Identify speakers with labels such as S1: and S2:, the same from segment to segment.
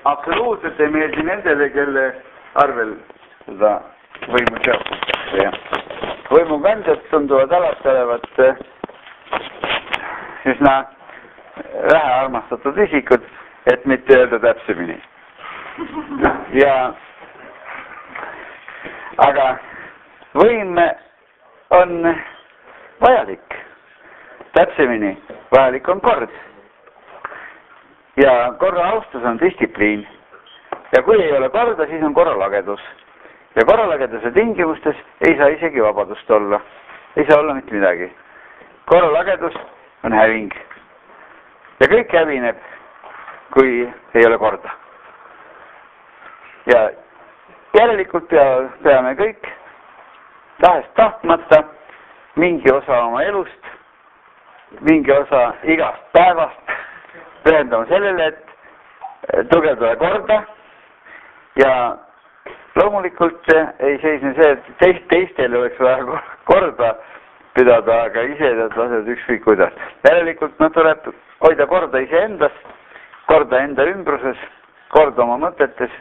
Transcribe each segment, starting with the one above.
S1: Absoluutselt ei meeldi nendele, kelle arvel seda võimu teostatakse ja võimukandjad tunduvad alati olevat üsna vähe armastatud isikud, et mitte öelda täpsemini. Aga võim on vajalik, täpsemini vajalik on kord. Ja korra austus on distsipliin. Ja kui ei ole korda, siis on korralagedus. Ja korralageduse tingimustes ei saa isegi vabadust olla. Ei saa olla mitte midagi. Korralagedus on häving. Ja kõik hävineb, kui ei ole korda. Ja järelikult peame kõik tahest tahtmata mingi osa oma elust, mingi osa igast päevast pühendama sellele, et tugevdada korda ja loomulikult ei seisne see, et teistel oleks vaja korda pidada, aga ise lased ükskõik kuidas. Järelikult tuleb hoida korda iseendas, korda enda ümbruses, korda oma mõtetes,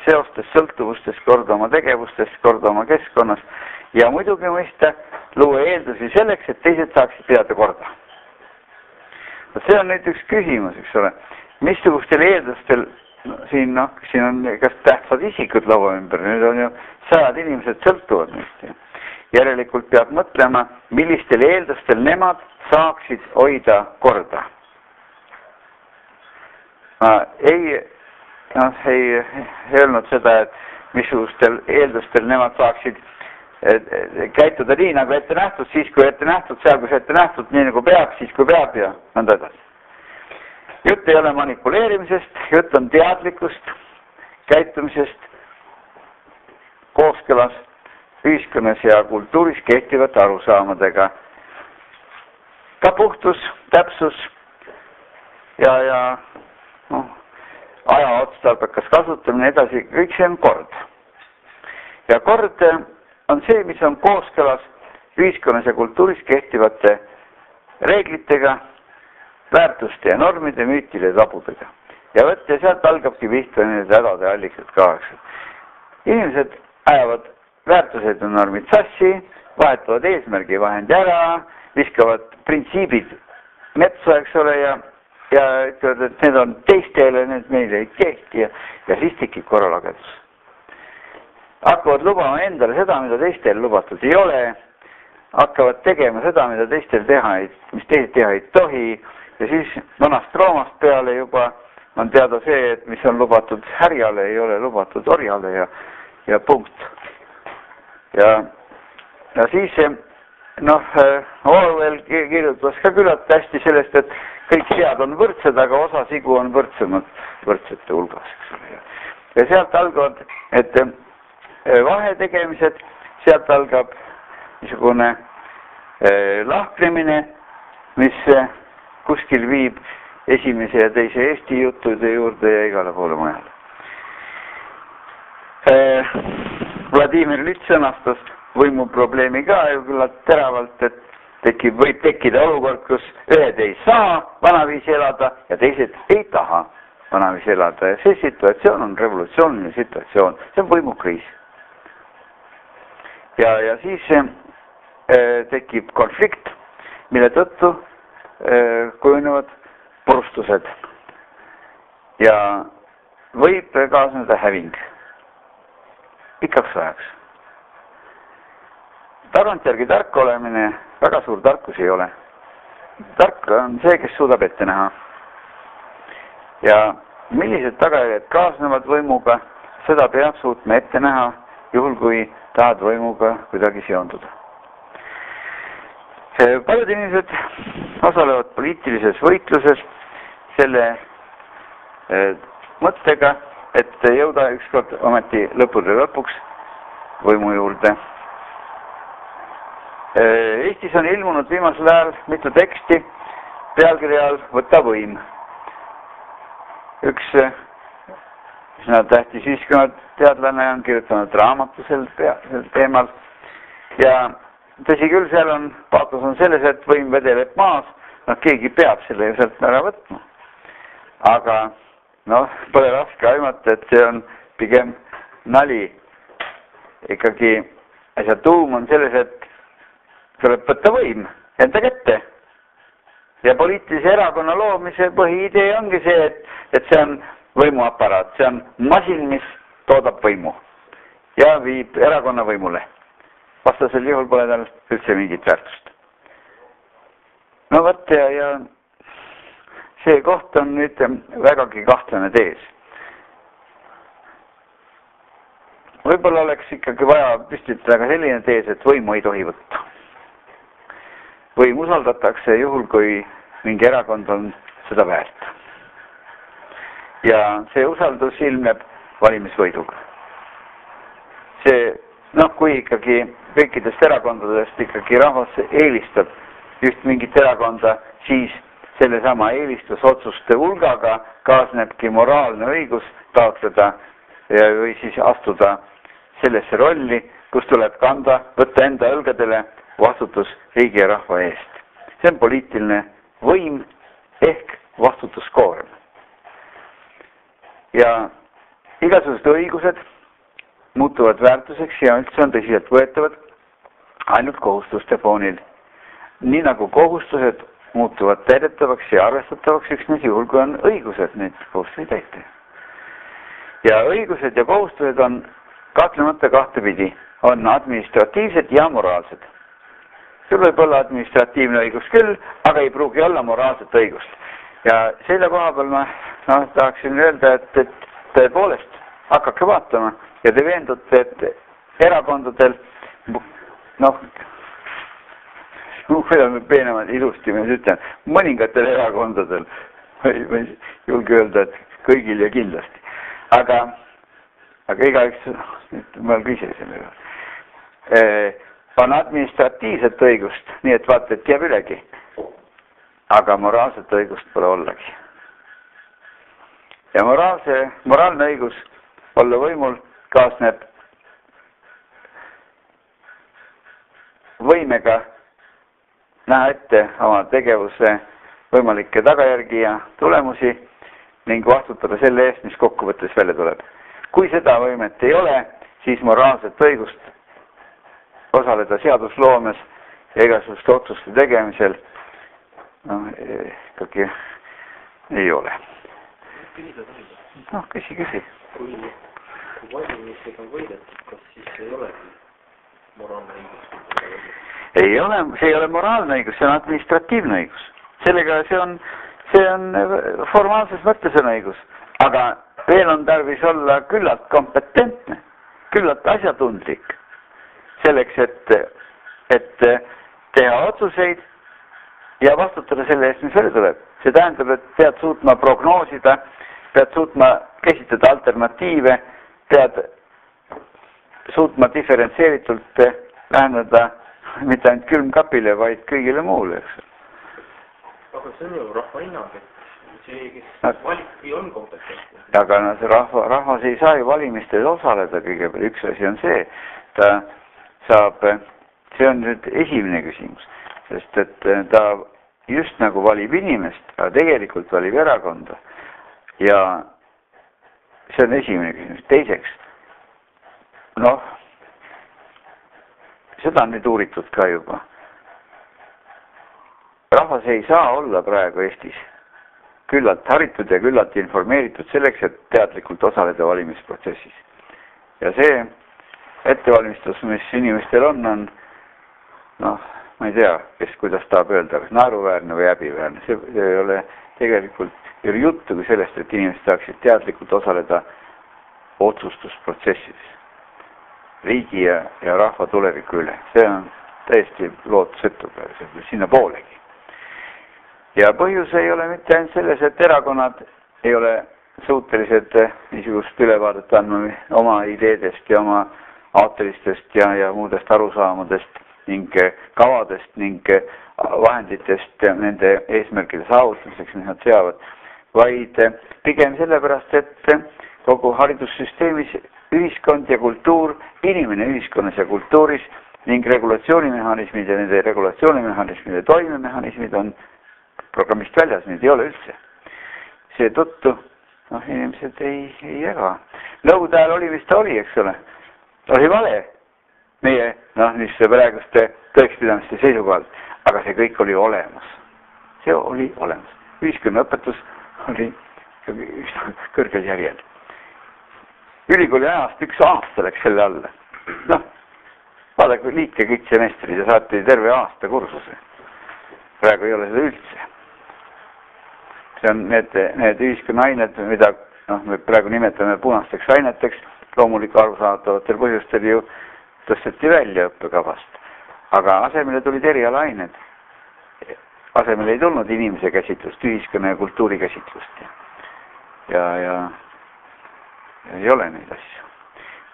S1: seostes, sõltuvustes, korda oma tegevustes, korda oma keskkonnas ja muidugi mõista luua eeldusi selleks, et teised saaksid pidada korda. See on nüüd üks küsimus, eks ole. Missugustel eeldustel, siin on kas tähtsad isikud laua ümber, nüüd on ju 100 inimesed sõltuvad neist. Järelikult peab mõtlema, millistel eeldustel nemad saaksid hoida korda. Ei öelnud seda, et missugustel eeldustel nemad saaksid käituda nii, nagu ette nähtud, siis kui ette nähtud, seal kus ette nähtud, nii nagu peab, siis kui peab ja nõnda edasi. Jutt ei ole manipuleerimisest, jutt on teadlikust käitumisest kooskõlas ühiskonnas ja kultuuris kehtivate arusaamadega. Ka puhtus, täpsus ja aja otstarbekas kasutamine edasi, kõik see on kord. Ja kord on see, mis on kooskõlas ühiskonnas ja kultuuris kehtivate reeglitega, väärtuste ja normide, müütide ja tabudega. Ja võtte, sealt algabki vihta need hädade allikad kaasa. Inimesed ajavad väärtused ja normid sassi, vahetavad eesmärgi vahendi ära, viskavad printsiibid metsa, eks ole, ja ütlevad, et need on teistele, need meile ei kehti ja siis tekib korralagedus. Hakkavad lubama endale seda, mida teistel lubatud ei ole, hakkavad tegema seda, mida teistel teha, mis teised teha ei tohi, ja siis vanast Roomast peale juba on teada see, et mis on lubatud härjale, ei ole lubatud orjale ja punkt. Ja siis, Orwell kirjutas ka küllalt hästi sellest, et kõik sead on võrdsed, aga osa sigu on võrdsemad võrdsete hulgas. Ja sealt algavad, et vahetegemised, sealt algab niisugune lahknemine, mis kuskil viib esimese ja teise Eesti juttude juurde ja igale poole mujale. Vladimir Lüts sõnastas võimuprobleemi ka ju küllalt teravalt, et võib tekkida olukord, kus ühed ei saa vanaviisi elada ja teised ei taha vanaviisi elada. Ja see situatsioon on revolutsiooniline situatsioon, see on võimukriis. Ja siis tekib konflikt, mille tõttu kujunevad purustused ja võib kaasneda häving pikaks ajaks. Tagantjärgi tark olemine väga suur tarkus ei ole. Tark on see, kes suudab ette näha. Ja millised tagajärjed kaasnevad võimuga, seda peab suutma ette näha, juhul kui tahad võimuga kuidagi seonduda. Paljud inimesed osalevad poliitilises võitluses selle mõttega, et jõuda ükskord ometi lõppude lõpuks võimu juurde. Eestis on ilmunud viimasel ajal mitu teksti pealkirjal Võta võim. Üks tähtis ühiskonnateadlane on kirjutanud raamatu sel teemal ja tõsi küll, seal on paatos on selles, et võim vedeleb maas, keegi peab selle ju sealt ära võtma. Aga noh, pole raske aimata, et see on pigem nali. Ikkagi asja tuum on selles, et tuleb võtta võim enda kätte. Ja poliitilise erakonna loomise põhiidee ongi see, et see on võimuaparaat, see on masin, mis toodab võimu ja viib erakonna võimule. Vastasel juhul pole tal üldse mingit väärtust. No võt, ja see koht on nüüd vägagi kahtlane tees. Võib-olla oleks ikkagi vaja püstitada ka selline tees, et võimu ei tohi võtta. Võim usaldatakse juhul, kui mingi erakond on seda väärt. Ja see usaldus ilmneb valimisvõiduga. See, kui ikkagi kõikidest erakondadest ikkagi rahvas eelistab just mingit erakonda, siis sellesama eelistusotsuste hulgaga kaasnebki moraalne õigus taotleda või siis astuda sellesse rolli, kus tuleb võtta enda õlgadele vastutus riigi ja rahva eest. See on poliitiline võim ehk vastutuskoorem. Ja igasugused õigused muutuvad väärtuseks ja üldse on tõsiselt võetavad ainult kohustuste foonil. Nii nagu kohustused muutuvad täidetavaks ja arvestatavaks üksnes juhul, kui on õigused neid kohustusi täita. Ja õigused ja kohustused on kahtlemata kahtepidi, on administratiivsed ja moraalsed. Sul võib olla administratiivne õigus küll, aga ei pruugi olla moraalset õigust. Ja selle koha peal ma tahaksin öelda, et tõepoolest hakake vaatama ja te veendute, et erakondadel, kuidas me peenemad ilusti me ütlen, mõningatel erakondadel, või julge öelda, et kõigil ja kindlasti. Aga igaüks, mõelge ise sellega, on administratiivset õigust, nii et vaata, et jääb ülegi. Aga moraalset õigust pole ollagi. Ja moraalne õigus olla võimul kaasneb võimega näha ette oma tegevuse võimalikke tagajärgi ja tulemusi ning vastutada selle eest, mis kokkuvõttes välja tuleb. Kui seda võimet ei ole, siis moraalset õigust osaleda seadusloomes ja igasuguste otsuste tegemisel ikkagi ei ole. Küsi.
S2: Kui valimised on võidetud, kas siis ei ole moraalne õigus?
S1: Ei ole, see ei ole moraalne õigus, see on administratiivne õigus. Sellega see on formaalses mõttes on õigus, aga veel on tarvis olla küllalt kompetentne, küllalt asjatundlik selleks, et teha otsuseid ja vastutada selle eest, mis välja tuleb. See tähendab, et pead suutma prognoosida, pead suutma käsitleda alternatiive, pead suutma diferentseeritult läheneda mitte ainult külmkapile, vaid kõigile muule.
S2: Aga see on ju rahva hinnang, et see, kes valibki, on kompetentne.
S1: Aga see rahvas ei saa ju valimistel osaleda kõigepealt. Üks asi on see, see on nüüd esimene küsimus, sest et ta just nagu valib inimest, aga tegelikult valib erakonda. Ja see on esimene küsimus. Teiseks, seda on nüüd uuritud ka juba. Rahvas ei saa olla praegu Eestis küllalt haritud ja küllalt informeeritud selleks, et teadlikult osaleda valimisprotsessis. Ja see ettevalmistus, mis inimestel on, ma ei tea, kes kuidas tahab öelda, kas naeruväärne või häbiväärne. See ei ole tegelikult juttu kui sellest, et inimesed saaksid teadlikult osaleda otsustusprotsessis riigi ja rahva tuleviku üle. See on täiesti lootusetu sinna poolegi. Ja põhjus ei ole mitte ainult selles, et erakonnad ei ole suutelised niisugust ülevaadet andma oma ideedest ja oma aatelistest ja muudest arusaamadest ning kavadest ning vahenditest nende eesmärkide saavutamiseks, mis nad seavad, vaid pigem sellepärast, et kogu haridussüsteemis ühiskond ja kultuur, inimene ühiskonnas ja kultuuris ning regulatsioonimehhanismid ja nende regulatsioonimehhanismide toimemehhanismid on programmist väljas, neid ei ole üldse. Seetõttu noh, inimesed ei jaga. Nõukogude ajal oli, mis ta oli, eks ole. Oli vale meie, noh, mis praeguste tõekspidamiste seisukohalt, aga see kõik oli olemas. See oli olemas. Ühiskonnaõpetus oli kõrgel järjel. Ülikooli ajast 1 aasta läks selle alla. Noh, vaadake liike kõik semestrid ja saati terve aasta kursuse. Praegu ei ole seda üldse. See on need ühiskonnaained, mida me praegu nimetame punasteks aineteks, loomulik arusaadavatel põhjustel ju tõsteti välja õppekavast. Aga asemele tulid erialaained. Asemele ei tulnud inimese käsitlust, ühiskonna ja kultuuri käsitlust. Ja ei ole neid asju.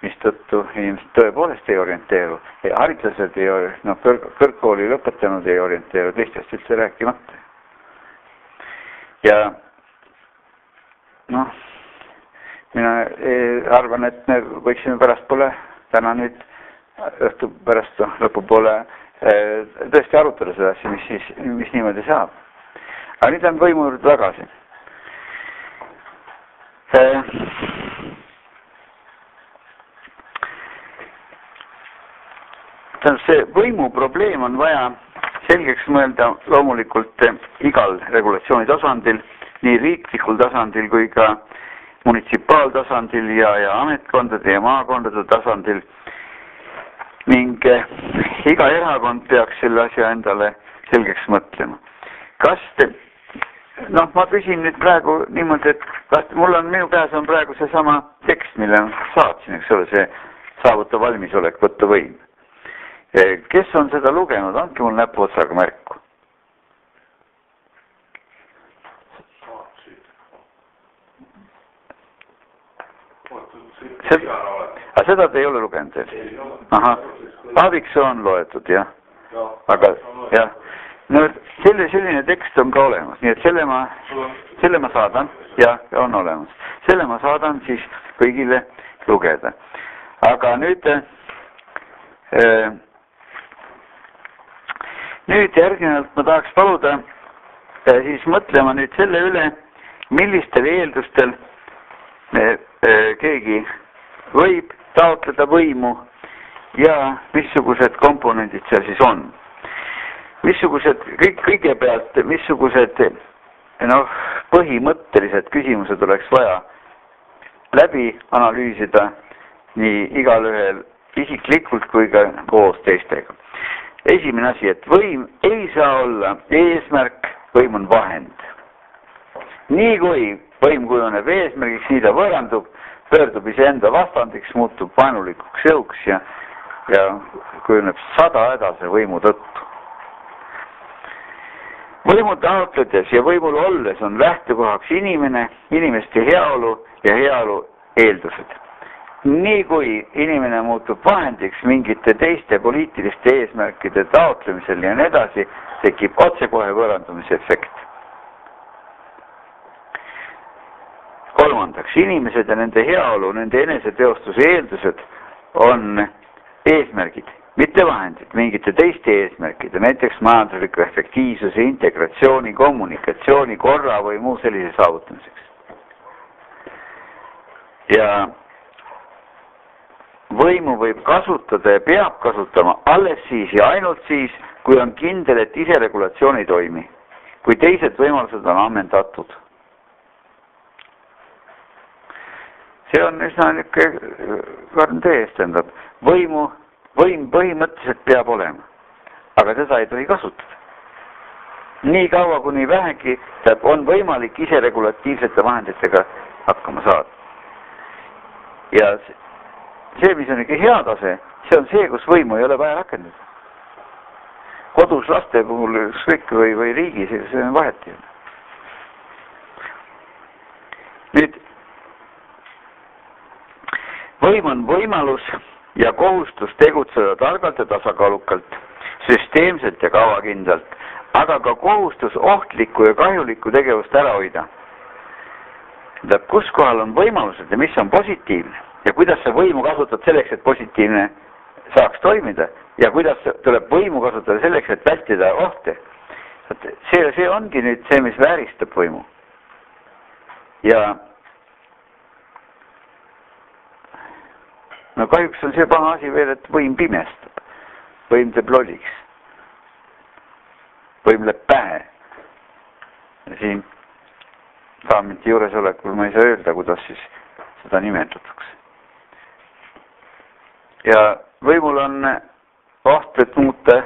S1: Mistõttu inimesed tõepoolest ei orienteeru. Haritlased ei kõrgkooli lõpetanud ei orienteeru, teistest üldse rääkimata. Ja noh, mina arvan, et me võiksime pärastpoole, täna nüüd õhtu pärast lõpupoole tõesti arutada seda asja, mis niimoodi saab. Aga nüüd on võimu juurde tagasi. See võimu probleem on vaja selgeks mõelda loomulikult igal regulatsiooni tasandil, nii riiklikul tasandil kui ka munitsipaaltasandil ja ametkondade ja maakondade tasandil. Ning iga erakond peaks selle asja endale selgeks mõtlema. Kas te, noh, ma küsin nüüd praegu niimoodi, et kas minu käes on praegu seesama tekst, mille saatsin, eks ole, see saavuta valmisolek võtta võim. Kes on seda lugenud? Andke mul näpu otsaga märku. Seda te ei ole lugenud veel? Ahah, Aaviksoo on loetud, jah. Aga, jah. Nüüd, selline tekst on ka olemas, nii et selle ma saadan, ja on olemas. Selle ma saadan siis kõigile lugeda. Aga nüüd järgnevalt ma tahaks paluda siis mõtlema nüüd selle üle, millistel eeldustel keegi võib taotleda võimu ja missugused komponendid seal siis on. Kõigepealt, missugused põhimõttelised küsimused oleks vaja läbi analüüsida nii igalühel isiklikult kui ka koos teistega. Esimene asi, et võim ei saa olla eesmärk, võim on vahend. Nii kui võim kujuneb eesmärgiks, nii ta võõrandub, pöördub iseenda vastandiks, muutub vaenulikuks jõuks ja kujuneb 100 hädase võimu tõttu. Võimu taotledes ja võimul olles on lähtekohaks inimene, inimeste heaolu ja heaolu eeldused. Nii kui inimene muutub vahendiks mingite teiste poliitiliste eesmärkide taotlemisel ja nii edasi, tekib otsekohe võõrandumise efekt. Kolmandaks, inimesed ja nende heaolu, nende eneseteostuse eeldused on eesmärgid, mitte vahendid, mingite teiste eesmärkide, näiteks majandusliku efektiivsuse, integratsiooni, kommunikatsiooni, korra või muu sellise saavutamiseks. Ja võimu võib kasutada ja peab kasutama alles siis ja ainult siis, kui on kindel, et iseregulatsioon ei toimi, kui teised võimalused on ammendatud. See on üsna niisugune tõest, tähendab. Võim põhimõtteliselt peab olema, aga teda ei tohi kasutada. Nii kaua, kuni vähegi on võimalik iseregulatiivsete vahenditega hakkama saada. Ja see, mis on ikka hea tase, see on see, kus võimu ei ole vaja rakendada. Kodus laste puhul ükskõik või riigis, see on vahet ei ole. Nüüd, võim on võimalus ja kohustus tegutseda targalt ja tasakaalukalt, süsteemselt ja kavakindlalt, aga ka kohustus ohtlikku ja kahjulikku tegevust ära hoida. Kus kohal on võimalused ja mis on positiivne ja kuidas sa võimu kasutad selleks, et positiivne saaks toimida ja kuidas tuleb võimu kasutada selleks, et vältida ohte. See ongi nüüd see, mis vääristab võimu. Ja no kahjuks on see paha asi veel, et võim pimestab. Võim teeb lolliks. Võim läheb pähe. Ja siin parlamenti juuresolekul ma ei saa öelda, kuidas siis seda nimetatakse. Ja võimul on vaht, et muuta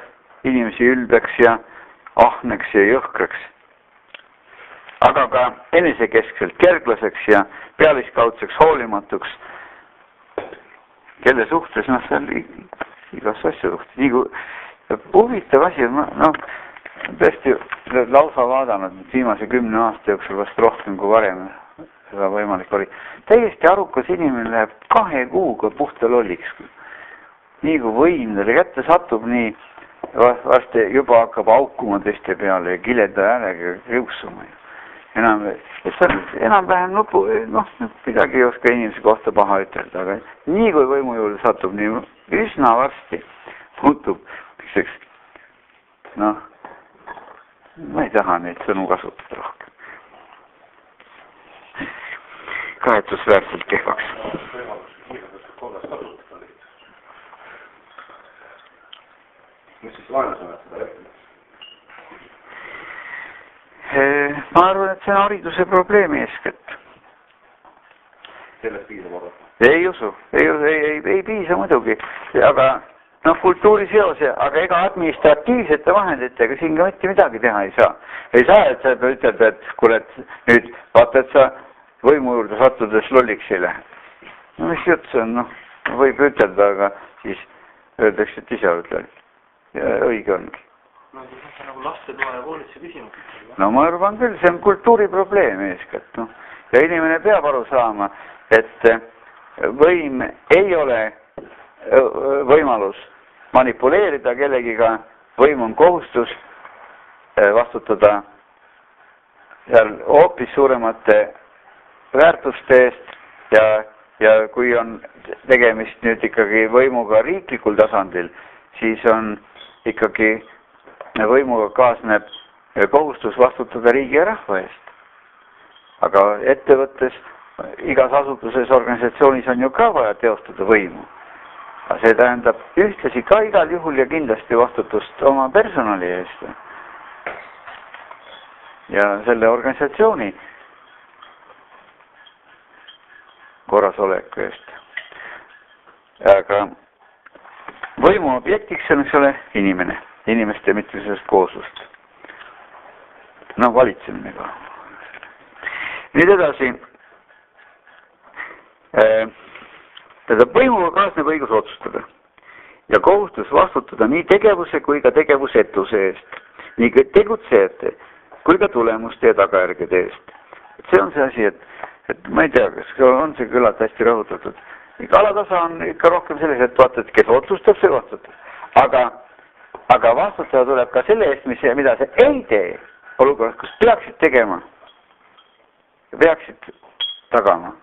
S1: inimesi ülbeks ja ahneks ja jõhkraks. Aga ka enesekeskselt kerglaseks ja pealiskaudseks hoolimatuks, kelle suhtes, noh, seal igas asja suhtes. Nii kui huvitav asi, noh, tõesti lausa vaadanud viimase 10 aasta jooksul vast rohkem kui varem seda võimalik oli. Täiesti arukas inimene läheb 2 kuuga puhta lolliks. Nii kui võim talle kätte satub, nii varsti juba hakkab aukuma teiste peale ja kileda häälega kriusuma. Enam-vähem midagi ei oska inimese kohta paha ütelda, aga nii kui võimu juurde satub, nii üsna varsti muutub, noh, ma ei taha neid sõnu kasutada rohkem. Kahetsusväärselt kehvaks.
S2: Mis siis vaenlasõnad seda rääkida?
S1: Ma arvan, et see on hariduse probleemi eeskätt.
S2: Sellest piisab arvata?
S1: Ei usu, ei piisa muidugi, aga kultuuriseose, aga ega administratiivsete vahenditega siin ka mitte midagi teha ei saa. Ei saa, et sa ütled, et kuule, et nüüd vaata, et sa võimu juurde sattudes lolliks ei lähe. No mis jutt see on, võib ütelda, aga siis öeldakse, et ise ütled. Ja õige ongi.
S2: No see on nagu lastetoa ja koolitse küsimus.
S1: No ma arvan küll, see on kultuuriprobleem eeskätt. Ja inimene peab aru saama, et võim ei ole võimalus manipuleerida kellegiga, võim on kohustus vastutada hoopis suuremate väärtuste eest ja kui on tegemist nüüd ikkagi võimuga riiklikul tasandil, siis on ikkagi võimuga kaasneb kohustus vastutada riigi ja rahva eest. Aga ettevõttes, igas asutuses, organisatsioonis on ju ka vaja teostada võimu. Aga see tähendab ühtlasi ka igal juhul ja kindlasti vastutust oma personali eest. Ja selle organisatsiooni korrasoleku eest. Aga võimu objektiks on, eks ole, inimene. Inimeste mitmesest kooslust. Valitsemine ka. Nüüd edasi. Võimuga kaasneb õigus otsustada ja kohustus vastutada nii tegevuse kui ka tegevusetuse eest, nii tegutsejate kui ka tulemuste ja tagajärgede eest. See on see asi, et ma ei tea, kas on see küllalt hästi rõhutatud. Alatasa on ikka rohkem selles, et vaata, et kes otsustab, see vastutab. Aga vastutada tuleb ka selle eest, mida see ei tee olukorras, kus peaksid tegema ja peaksid tagama.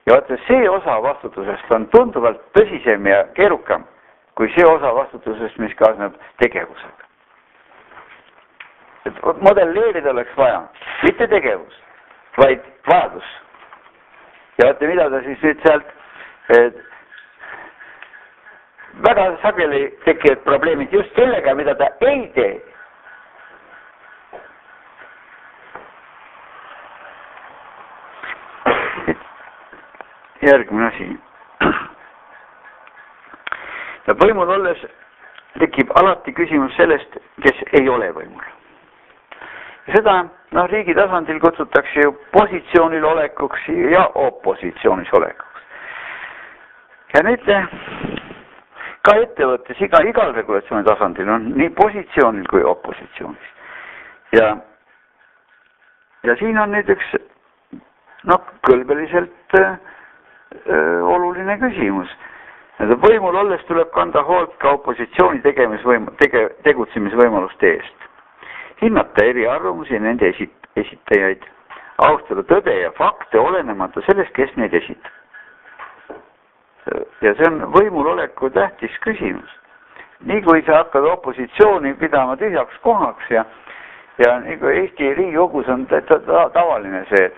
S1: Ja vaata, see osa vastutusest on tunduvalt tõsisem ja keerukam kui see osa vastutusest, mis kaasneb tegevusega. Et modelleerida oleks vaja, mitte tegevus, vaid vajadus. Ja vaata, mida ta siis nüüd sealt väga sageli tekivad probleemid just sellega, mida ta ei tee. Järgmine asi. Ja võimul olles tekib alati küsimus sellest, kes ei ole võimul. Ja seda riigi tasandil kutsutakse ju positsioonil olekuks ja opositsioonis olekuks. Ja nüüd ka ettevõttes igal regulatsiooni tasandil on nii positsioonil kui opositsioonis. Ja siin on nüüd üks kõlbeliselt oluline küsimus. Võimul olles tuleb kanda hoolt ka opositsiooni tegutsemisvõimaluste eest. Hinnata eri arvamusi ja nende esitajaid. Austada tõde ja fakte olenemata sellest, kes neid esitab. Ja see on võimul oleku tähtis küsimus. Nii kui sa hakkad opositsiooni pidama tühjaks kohaks ja nii kui Eesti Riigikogus on tavaline see, et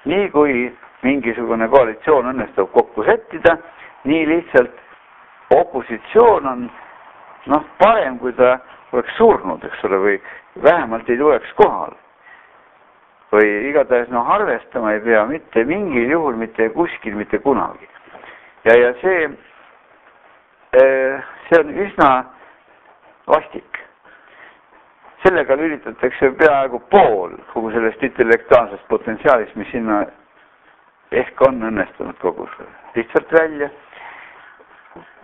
S1: nii kui mingisugune koalitsioon õnnestub kokku sättida, nii lihtsalt opositsioon on parem, kui ta oleks surnud, eks ole, või vähemalt ei tuleks kohal. Või igatahes arvestama ei pea mitte mingil juhul, mitte kuskil, mitte kunagi. Ja see on üsna vastik. Sellega lülitatakse peaaegu pool kogu sellest intellektuaalsest potentsiaalist, mis sinna ehk on õnnestunud kogu lihtsalt välja.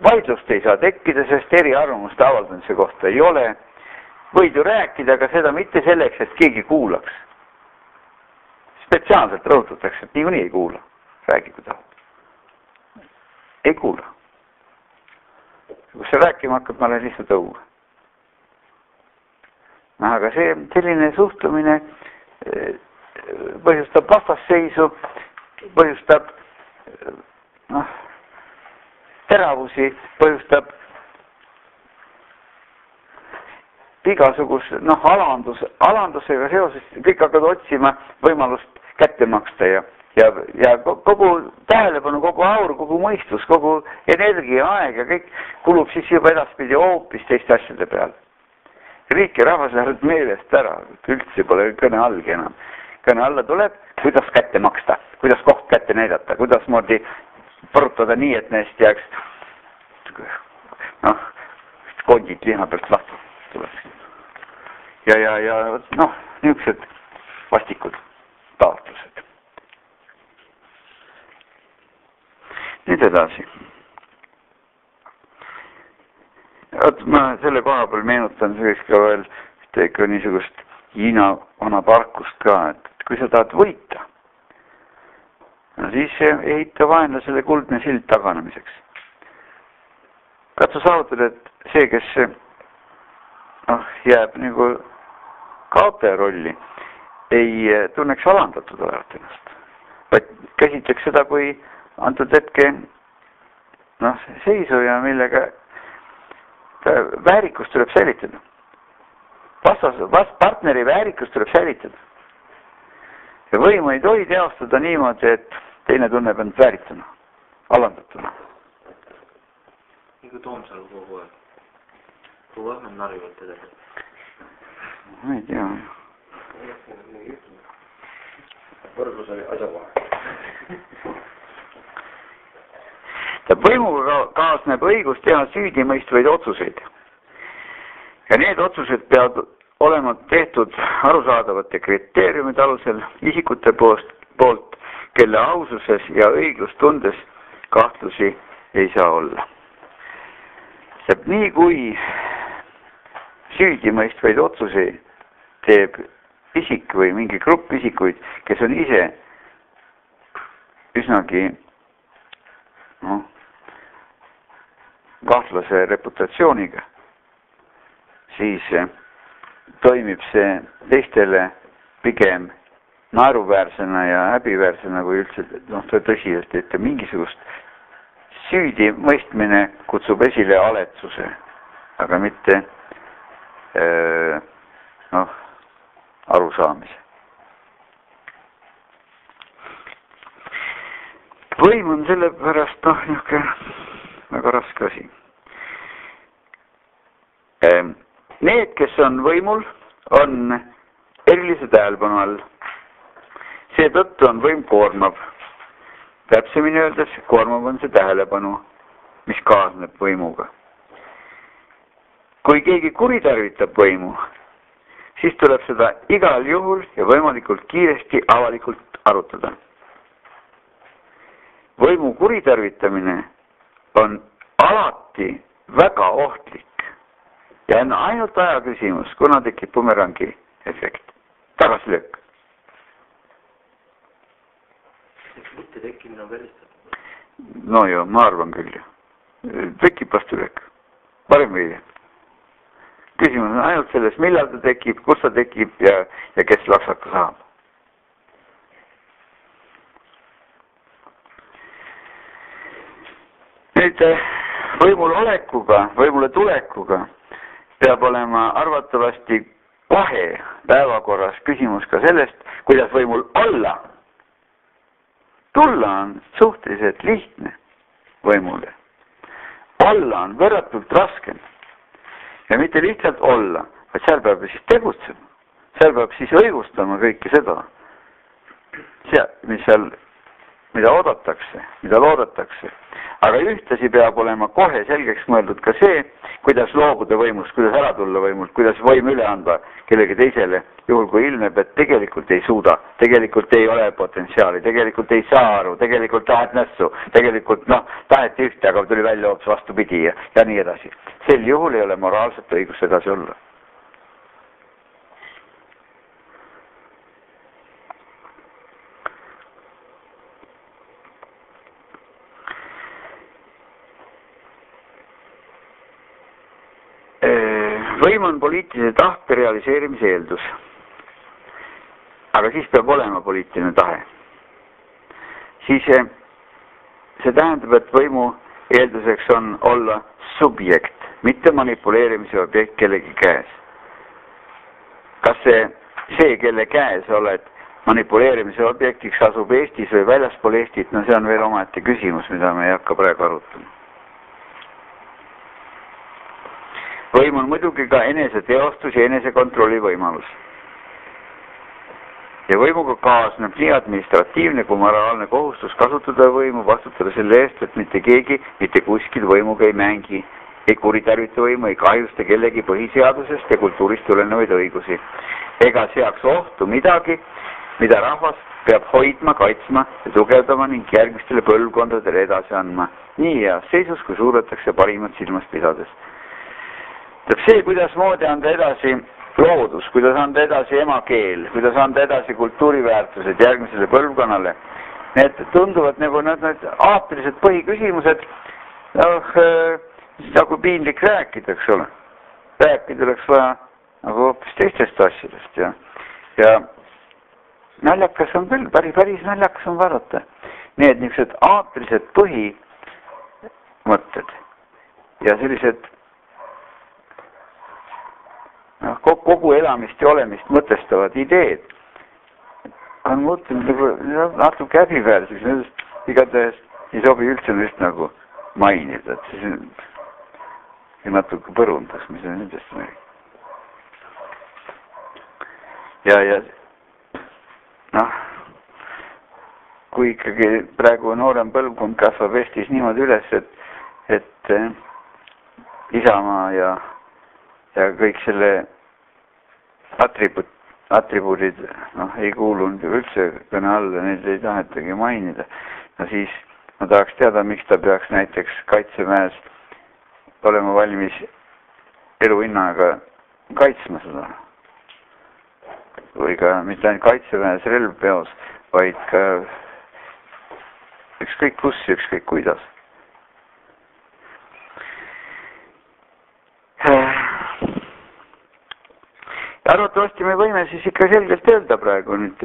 S1: Vaidlust ei saa tekkida, sest eriarvamuste avaldamise kohta ei ole. Võid ju rääkida, aga seda mitte selleks, et keegi kuulaks. Spetsiaalselt rõhutatakse, et niikuinii ei kuula. Räägi, kui tahad. Ei kuula. Kui sa rääkima hakkad, ma olen lihtsalt õue. Aga selline suhtumine põhjustab vastasseisu, põhjustab teravusi, põhjustab igasugust alandusega seoses kõik hakkavad otsima võimalust kätte maksta ja kogu tähelepanu, kogu aur, kogu mõistus, kogu energia, aeg ja kõik kulub siis juba edaspidi hoopis teiste asjade peale. Riik ja rahvas lähevad meelest ära, üldse pole kõne allgi enam. Kõne alla tuleb, kuidas kätte maksta, kuidas koht kätte näidata, kuidas moodi põrutada nii, et neist jääks kondid liha pealt lahti tuleks. Ja niisugused vastikud taotlused. Nüüd edasi. Ma selle koha peal meenutan selleks ka veel ikka niisugust Hiina vana tarkust ka, et kui sa tahad võita, siis ehita vaenlasele kuldne sild taganemiseks. Katsu saavutada, et see, kes jääb nagu kaotaja rolli, ei tunneks alandatud olevat ennast, vaid käsitleks seda kui antud hetke seisu ja millega väärikus tuleb säilitada. Partneri väärikus tuleb säilitada. Ja võimu ei tohi teostada niimoodi, et teine tunneb end väärituna, alandatuna.
S2: Nagu Toomsalu kogu aeg. Kogu aeg nad narvivad teda.
S1: Ma ei tea.
S2: Võrdlus oli asjakohane.
S1: Võimuga kaasneb õigus teha süüdimõistvaid otsuseid. Ja need otsused peavad olema tehtud arusaadavate kriteeriumide alusel isikute poolt, kelle aususes ja õiglustundes kahtlusi ei saa olla. Sest nii kui süüdimõistvaid otsuseid teeb isik või mingi grupp isikuid, kes on ise üsnagi kahtlase reputatsiooniga, siis toimib see teistele pigem naeruväärsena ja häbiväärsena, kui üldse tõsiselt, et mingisugust süüdimõistmine kutsub esile aletsuse, aga mitte arusaamise. Võim on sellepärast väga raske asi. Need, kes on võimul, on erilise tähelepanu all. Seetõttu on võim koormav. Täpsemini öeldes, koormav on see tähelepanu, mis kaasneb võimuga. Kui keegi kuritarvitab võimu, siis tuleb seda igal juhul ja võimalikult kiiresti avalikult arutada. Võimu kuritarvitamine on alati väga ohtlik ja on ainult aja küsimus, kuna tekib bumerangi efekt, tagasilöök.
S2: Mitte tekkimine on välistatud.
S1: No ju, ma arvan küll. Tekib vastulöök. Parem või. Küsimus on ainult selles, millal ta tekib, kus ta tekib ja kes laksaka saab. Nüüd võimul olekuga, võimule tulekuga peab olema arvatavasti kohe päevakorras küsimus ka sellest, kuidas võimul olla. Tulla on suhteliselt lihtne võimule. olla on võrratult raskem. Ja mitte lihtsalt olla, vaid seal peab siis tegutsema. Seal peab siis õigustama kõike seda, mida oodatakse, mida loodetakse. Aga ühtasi peab olema kohe selgeks mõeldud ka see, kuidas loobuda võimust, kuidas ära tulla võimult, kuidas võim üle anda kellegi teisele, juhul kui ilmeb, et tegelikult ei suuda, tegelikult ei ole potentsiaali, tegelikult ei saa aru, tegelikult tahet nässu, tegelikult taheti ühte, aga tuli välja hoopis vastupidi ja nii edasi. Sel juhul ei ole moraalset õigust edasi olla. Võim on poliitilise tahte realiseerimise eeldus. Aga siis peab olema poliitiline tahe. Siis see tähendab, et võimu eelduseks on olla subjekt, mitte manipuleerimise objekt kellegi käes. Kas see, kelle käes oled manipuleerimise objektiks asub Eestis või väljaspool Eestit, see on veel omaette küsimus, mida me ei hakka praegu arutama. Võim on muidugi ka eneseteostus ja enesekontrolli võimalus. Ja võimuga kaasneb nii administratiivne kui moraalne kohustus kasutada võimu, vastutada selle eest, et mitte keegi, mitte kuskil võimuga ei mängi, ei kuritarvita võimu, ei kahjusta kellegi põhiseadusest ja kultuurist tulenevaid õigusi. Ega seaks ohtu midagi, mida rahvas peab hoidma, kaitsma ja tugevdama ning järgmistele põlvkondadele edasi andma. Nii heas seisus, kui suudetakse parimat silmas pidades. See, kuidas moodi anda edasi loodus, kuidas anda edasi emakeel, kuidas anda edasi kultuuriväärtused järgmisele põlvkonnale, need tunduvad nagu need aapilised põhiküsimused, nagu piinlik rääkida, eks ole. Rääkida oleks vaja nagu hoopis teistest asjadest ja naljakas on küll, päris naljakas on vaadata. Need niisugused aapilised põhimõtted ja sellised kogu elamist ja olemist mõtestavad ideed on muutunud natuke häbiväärseks, igatahes ei sobi üldse neist nagu mainida, et siis on natuke põrundas, mis on nendest räägib. Ja kui ikkagi praegu noorem põlvkond kasvab Eestis niimoodi üles, et Isamaa ja kõik selle atribuudid ei kuulunud üldse kõne alla, neid ei tahetagi mainida. Siis ma tahaks teada, miks ta peaks näiteks Kaitseväes olema valmis eluhinnaga kaitsma seda. Või ka mitte ainult Kaitseväes relv peos, vaid ka ükskõik kus, ükskõik kuidas. Arvatavasti me võime siis ikka selgelt öelda praegu nüüd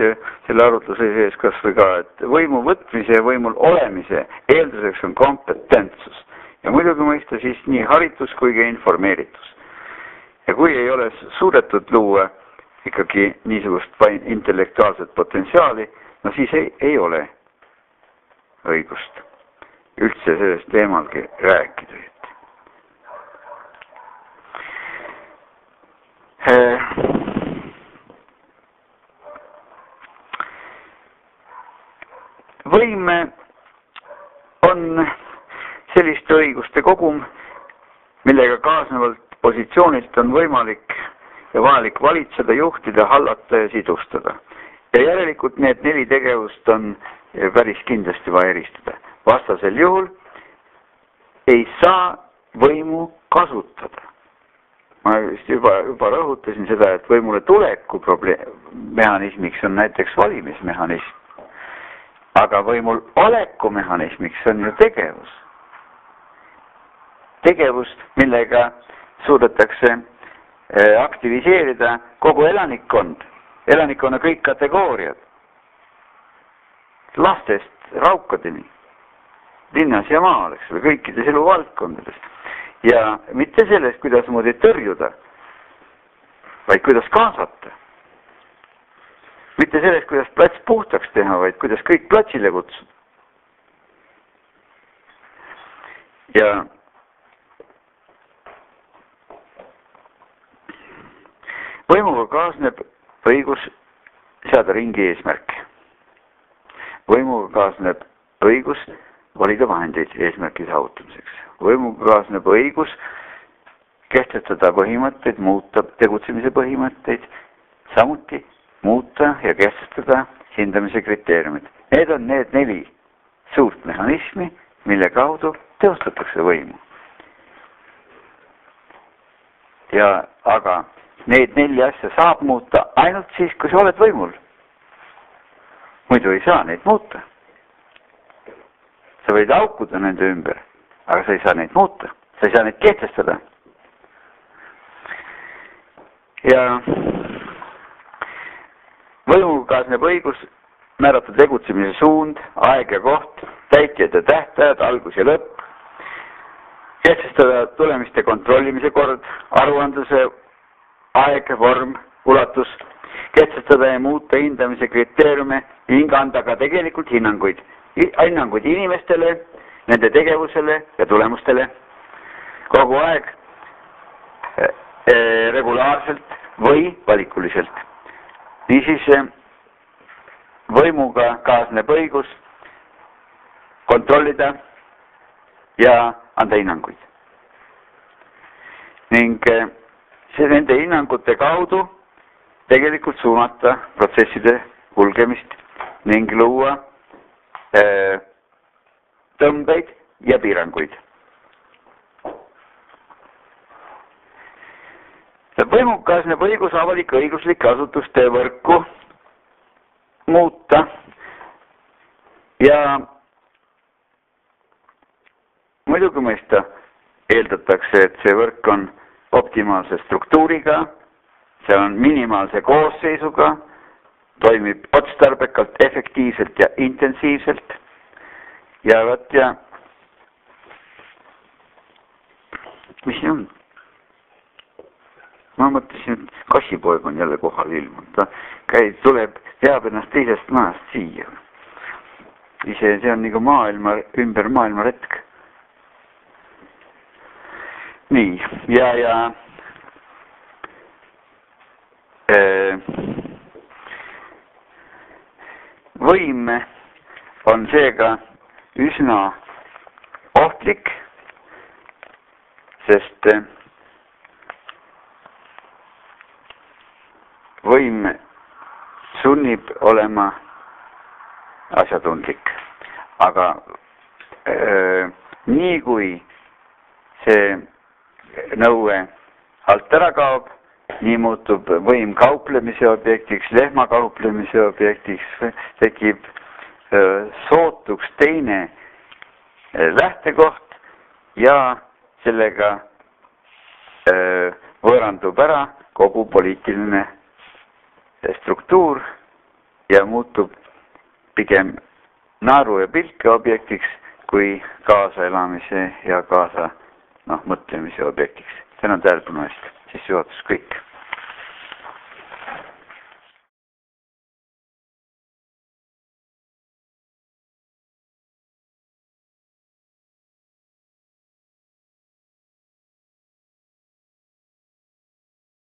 S1: selle arutluse sees kas või ka, et võimu võtmise ja võimul olemise eelduseks on kompetentsus. Ja muidugi mõista siis nii haritus kui ka informeeritus. Ja kui ei ole suudetud luua ikkagi niisugust intellektuaalset potentsiaali, siis ei ole õigust üldse sellest teemalgi rääkida. Võim on selliste õiguste kogum, millega kaasnevalt positsioonist on võimalik ja vajalik valitseda, juhtida, hallata ja sidustada. Ja järelikult need 4 tegevust on päris kindlasti vaja eristada. Vastasel juhul ei saa võimu kasutada. Ma juba rõhutasin seda, et võimule tuleku mehhanismiks on näiteks valimismehhanism. Aga võimul oleku mehhanismiks on ju tegevus. Tegevus, millega suudetakse aktiviseerida kogu elanikkond, elanikkonna kõik kategooriad. Lastest raukadeni, linnas ja maal, eks ole, kõikides eluvaldkondades. Ja mitte sellest, kuidas moodi tõrjuda, vaid kuidas kaasata. Mitte sellest, kuidas plats puhtaks teha, vaid kuidas kõik platsile kutsuda. Ja kaasneb õigus seada ringi eesmärke. Võimuga kaasneb õigus valida vahendeid eesmärki saavutamiseks. Võimuga kaasneb õigus kehtestada põhimõtteid, muuta tegutsemise põhimõtteid, samuti muuta ja kehtestada hindamise kriteeriumid. Need on need 4 suurt mehhanismi, mille kaudu teostatakse võimu. Aga need 4 asja saab muuta ainult siis, kui sa oled võimul. Muidu ei saa neid muuta. Sa võid aukuda nende ümber, aga sa ei saa neid muuta. Sa ei saa neid kehtestada. Ja võimuga kaasneb õigus määrata tegutsemise suund, aeg ja koht, täitjad ja tähtajad, algus ja lõpp, kehtestada tulemiste kontrollimise kord, aruandluse aeg, vorm, ulatus, kehtestada ja muuta hindamise kriteeriume ning anda ka tegelikult hinnanguid inimestele, nende tegevusele ja tulemustele kogu aeg regulaarselt või valikuliselt. Niisiis võimuga kaasneb õigus kontrollida ja anda hinnanguid. Ning nende hinnangute kaudu tegelikult suunata protsesside kulgemist ning luua tõmbeid ja piiranguid. Võimuga kaasneb õigus avalik-õiguslike asutuste võrku muuta ja muidugi mõista eeldatakse, et see võrk on optimaalse struktuuriga, see on minimaalse koosseisuga, toimib otstarbekalt, efektiivselt ja intensiivselt ja mis see on? Ma mõtlesin, et kassipoeg on jälle kohal ilmunud. Ta tuleb, teab ennast teisest maast siia. See on nagu ümber maailma retk. Nii, ja võim on seega üsna ohtlik, sest võim sunnib olema asjatundlik. Aga nii kui see nõue alt ära kaob, nii muutub võim kauplemise objektiks, lehma kauplemise objektiks, tekib sootuks teine lähtekoht ja sellega võõrandub ära kogu poliitiline struktuur ja muutub pigem naeru ja pilke objektiks kui kaasaelamise ja mõtlemise objektiks. Tänan tähelepanu eest. Sissejuhatus kõik.